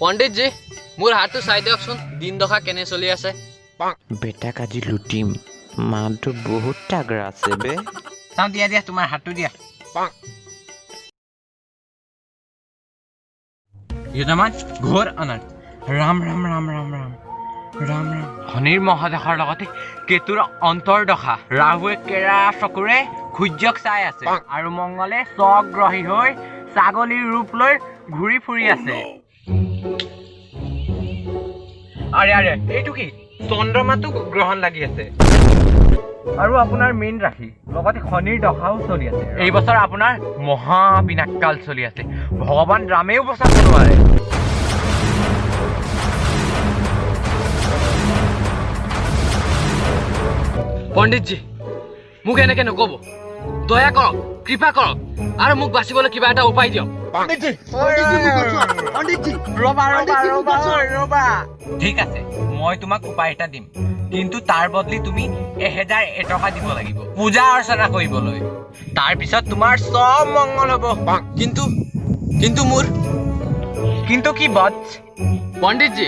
পণ্ডিতজি মোৰ হাতটো চাই দিয়কচোন দিন দশা কেনে চলি আছে বেটাক আজি লুটিম মানুহটো বহুত তাগৰা আছে বে চাওঁ দিয়া তোমাৰ হাতটো দিয়া যজমান ঘোৰ অনাৰ ৰাম ৰাম ৰাম ৰাম ৰাম ৰাম ৰাম শনিৰ মহাদেশৰ লগতে কেতুৰ অন্তৰ্দশা ৰাহুৱে কেৰা চকুৰে সূৰ্যক চাই আছে আৰু মংগলে স্বগ্ৰহী হৈ ছাগলীৰ ৰূপ লৈ ঘূৰি ফুৰি আছে আৰে আৰে এইটো কি চন্দ্ৰমাটো গ্ৰহণ লাগি আছে আৰু আপোনাৰ মীন ৰাশি লগতে শনিৰ দশাও চলি আছে এই বছৰ আপোনাৰ মহা বিনাশকাল চলি আছে ভগৱান ৰামেও বচাব নোৱাৰে পণ্ডিতজি মোক এনেকে নকব দয়া কৰক কৃপা কৰক আৰু মোক বাচিবলৈ কিবা এটা উপায় দিয়ক ৰবা ঠিক আছে মই তোমাক উপায় এটা দিম কিন্তু তাৰ বদলি তুমি 1000 টকা দিব লাগিব পূজা অৰ্চনা কৰিবলৈ তাৰ পিছত তোমাৰ সব মংগল হ'ব কিন্তু মোৰ কিন্তু কি বৎ পণ্ডিতজি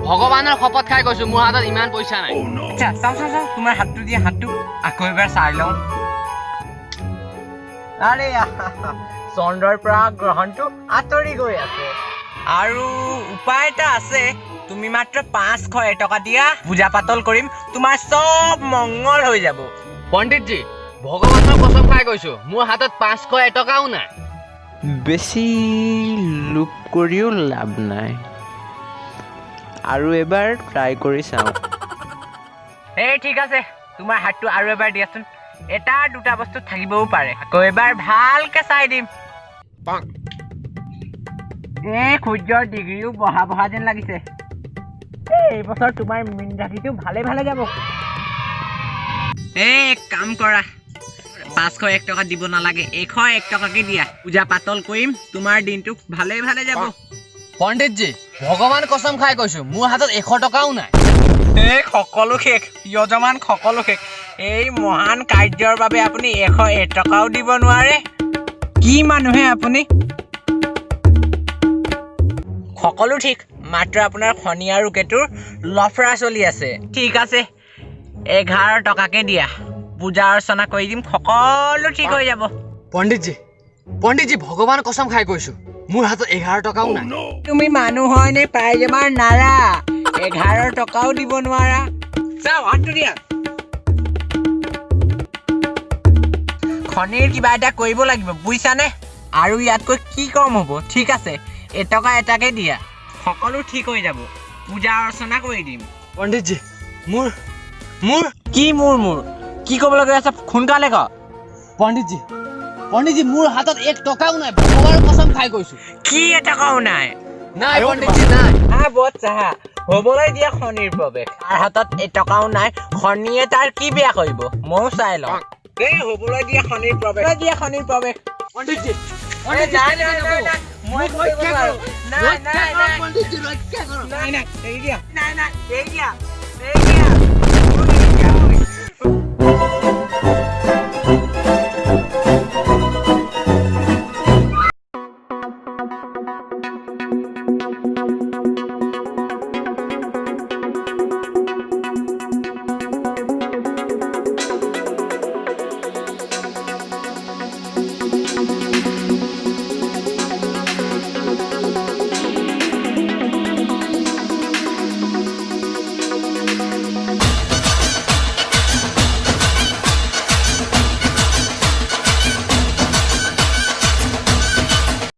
ভগৱানৰ শপত খাই কৈছো মোৰ হাতত ইমান পইচা নাই আচ্ছা চাওঁ তোমাৰ হাতটো দিয়া হাতটো আকৌ এবাৰ চাই লওঁ আৰে চন্দ্ৰৰ পৰা গ্ৰহণটো আঁতৰি গৈ আছে আৰু উপায় এটা আছে তুমি মাত্ৰ 500 টকা দিয়া পূজা পাতল কৰিম তোমাৰ সব মংগল হৈ যাব পণ্ডিতজি ভগৱানৰ কসম খাই কৈছো মোৰ হাতত 500 টকাও নাই বেছি লোভ কৰিও লাভ নাই আৰু এবাৰ ট্ৰাই কৰি চাওঁ এই ঠিক আছে তোমাৰ হাতটো আৰু এবাৰ দিয়াচোন এটা দুটা বস্তু থাকিবও পাৰে আকৌ এবাৰ ভালকে চাই দিম এই সূৰ্যৰ ডিগ্ৰীও বহা যেন লাগিছে এই বছৰ তোমাৰ মীন ৰাশিটো ভালে যাব এই কাম কৰা 501 টকা দিব নালাগে 101 টকাকে দিয়া পূজা পাতল কৰিম তোমাৰ দিনটো ভালে যাব পণ্ডিতজি ভগৱান কসম খাই কৈছো মোৰ হাতত 100 টকাও নাই এই সকলো শেষ যজমান সকলো শেষ এই মহান কাৰ্যৰ বাবে আপুনি 101 টকাও দিব নোৱাৰে কি মানুহে আপুনি সকলো ঠিক মাত্ৰ আপোনাৰ শনি আৰু কেতুৰ লফৰা চলি আছে ঠিক আছে 11 টকাকে দিয়া পূজা অৰ্চনা কৰি দিম সকলো ঠিক হৈ যাব পণ্ডিতজি ভগৱান কসম খাই কৈছো মোৰ হাতত 11 টকাও নাই তুমি মানুহ হয় নে পাই যাবাৰ নাৰা 11 টকাও দিব নোৱাৰা চাও হাতটো দিয়া খনিৰ কিবা এটা কৰিব লাগিব বুইছানে আৰু ইয়াতকৈ কি কম হ'ব ঠিক আছে এটকা এটাকে দিয়া সকলো ঠিক হৈ যাব পূজা অৰ্চনা কৰি দিম পণ্ডিতজি মোৰ কি ক'ব লগা আছে সোনকালে ক পণ্ডিতজি মোৰ হাতত 1 টকাও নাই ভগৱানৰ কসম খাই কৈছো কি এটকাও নাই পণ্ডিতজি নাই বত চাহা হ'বলৈ দিয়া শনিৰ প্ৰৱেশ তাৰ হাতত এটকাও নাই শনিয়ে তাৰ কি বেয়া কৰিব ময়ো চাই লওঁ এই হ'বলৈ দিয়া শনিৰ প্ৰৱেশ পণ্ডিতজি মই কৰিব নোৱাৰো নাই এৰি দিয়া